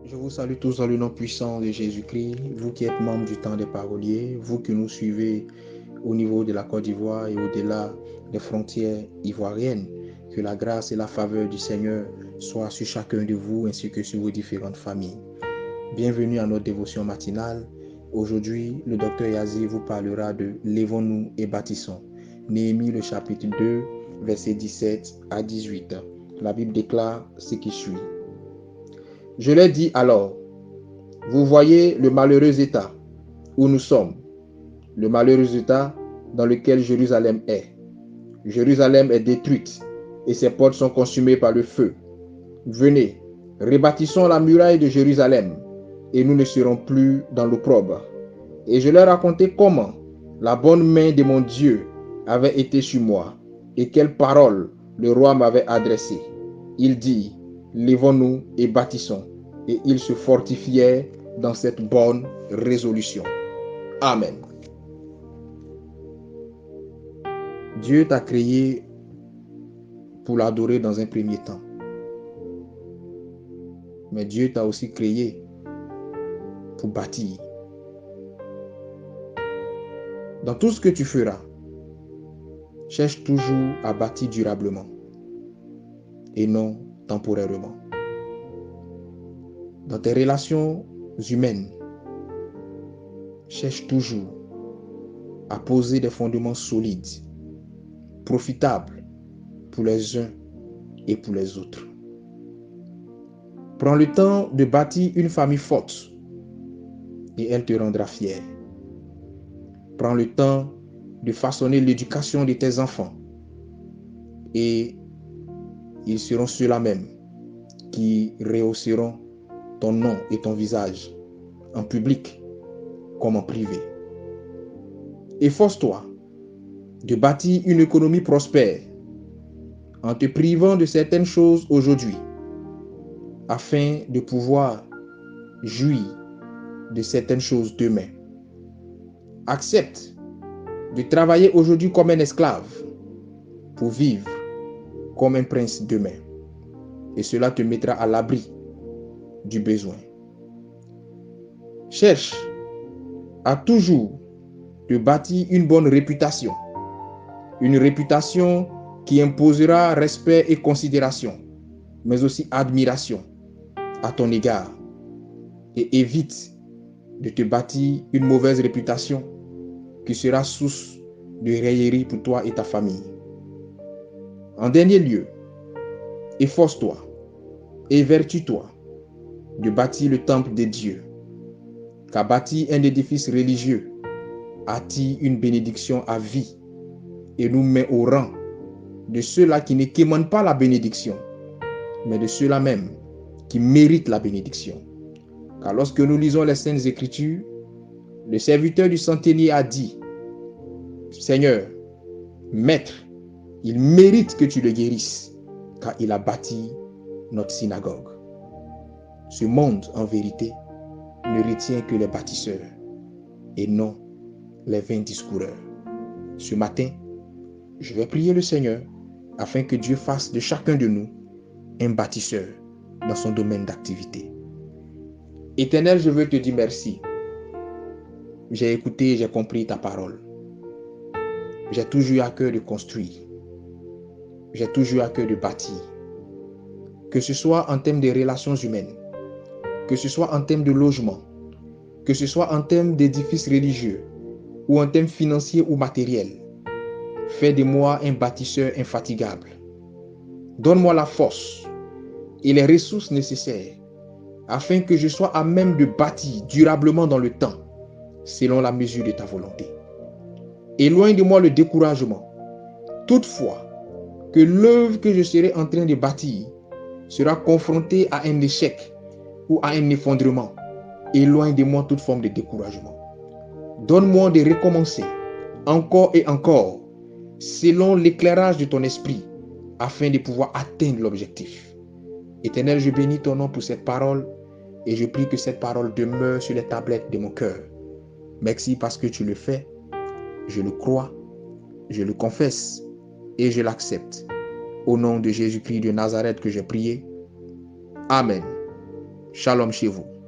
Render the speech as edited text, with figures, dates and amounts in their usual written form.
Je vous salue tous dans le nom puissant de Jésus-Christ, vous qui êtes membres du temps des paroliers, vous qui nous suivez au niveau de la Côte d'Ivoire et au-delà des frontières ivoiriennes. Que la grâce et la faveur du Seigneur soient sur chacun de vous ainsi que sur vos différentes familles. Bienvenue à notre dévotion matinale. Aujourd'hui, le docteur Yazi vous parlera de « Lèvons-nous et bâtissons ». Néhémie, le chapitre 2, versets 17 à 18. La Bible déclare ce qui suit. Je leur dis alors, vous voyez le malheureux état où nous sommes, le malheureux état dans lequel Jérusalem est. Jérusalem est détruite et ses portes sont consumées par le feu. Venez, rebâtissons la muraille de Jérusalem et nous ne serons plus dans l'opprobre. Et je leur racontai comment la bonne main de mon Dieu avait été sur moi et quelles paroles le roi m'avait adressées. Il dit, lèvons-nous et bâtissons. Et ils se fortifièrent dans cette bonne résolution. Amen. Dieu t'a créé pour l'adorer dans un premier temps. Mais Dieu t'a aussi créé pour bâtir. Dans tout ce que tu feras, cherche toujours à bâtir durablement et non temporairement. Dans tes relations humaines, cherche toujours à poser des fondements solides, profitables pour les uns et pour les autres. Prends le temps de bâtir une famille forte et elle te rendra fier. Prends le temps de façonner l'éducation de tes enfants et ils seront ceux-là même qui rehausseront ton nom et ton visage en public comme en privé. Efforce-toi de bâtir une économie prospère en te privant de certaines choses aujourd'hui afin de pouvoir jouir de certaines choses demain. Accepte de travailler aujourd'hui comme un esclave pour vivre comme un prince demain. Et cela te mettra à l'abri du besoin. Cherche à toujours te bâtir une bonne réputation. Une réputation qui imposera respect et considération, mais aussi admiration à ton égard. Et évite de te bâtir une mauvaise réputation qui sera source de raillerie pour toi et ta famille. En dernier lieu, efforce-toi, évertue-toi de bâtir le temple de Dieu, car bâtir un édifice religieux attire une bénédiction à vie et nous met au rang de ceux-là qui ne quémandent pas la bénédiction, mais de ceux-là même qui méritent la bénédiction. Car lorsque nous lisons les Saintes Écritures, le serviteur du centenier a dit, Seigneur, Maître, il mérite que tu le guérisses, car il a bâti notre synagogue. Ce monde, en vérité, ne retient que les bâtisseurs et non les vains discoureurs. Ce matin, je vais prier le Seigneur afin que Dieu fasse de chacun de nous un bâtisseur dans son domaine d'activité. Éternel, je veux te dire merci. J'ai écouté, j'ai compris ta parole. J'ai toujours eu à cœur de construire. J'ai toujours eu à cœur de bâtir. Que ce soit en termes de relations humaines, que ce soit en termes de logement, que ce soit en termes d'édifices religieux ou en termes financiers ou matériels. Fais de moi un bâtisseur infatigable. Donne-moi la force et les ressources nécessaires afin que je sois à même de bâtir durablement dans le temps, selon la mesure de ta volonté. Éloigne de moi le découragement. Toutefois, que l'œuvre que je serai en train de bâtir sera confrontée à un échec ou à un effondrement. Éloigne de moi toute forme de découragement. Donne-moi de recommencer encore et encore, selon l'éclairage de ton esprit, afin de pouvoir atteindre l'objectif. Éternel, je bénis ton nom pour cette parole et je prie que cette parole demeure sur les tablettes de mon cœur. Merci parce que tu le fais. Je le crois, je le confesse et je l'accepte. Au nom de Jésus-Christ de Nazareth que j'ai prié. Amen. Shalom chez vous.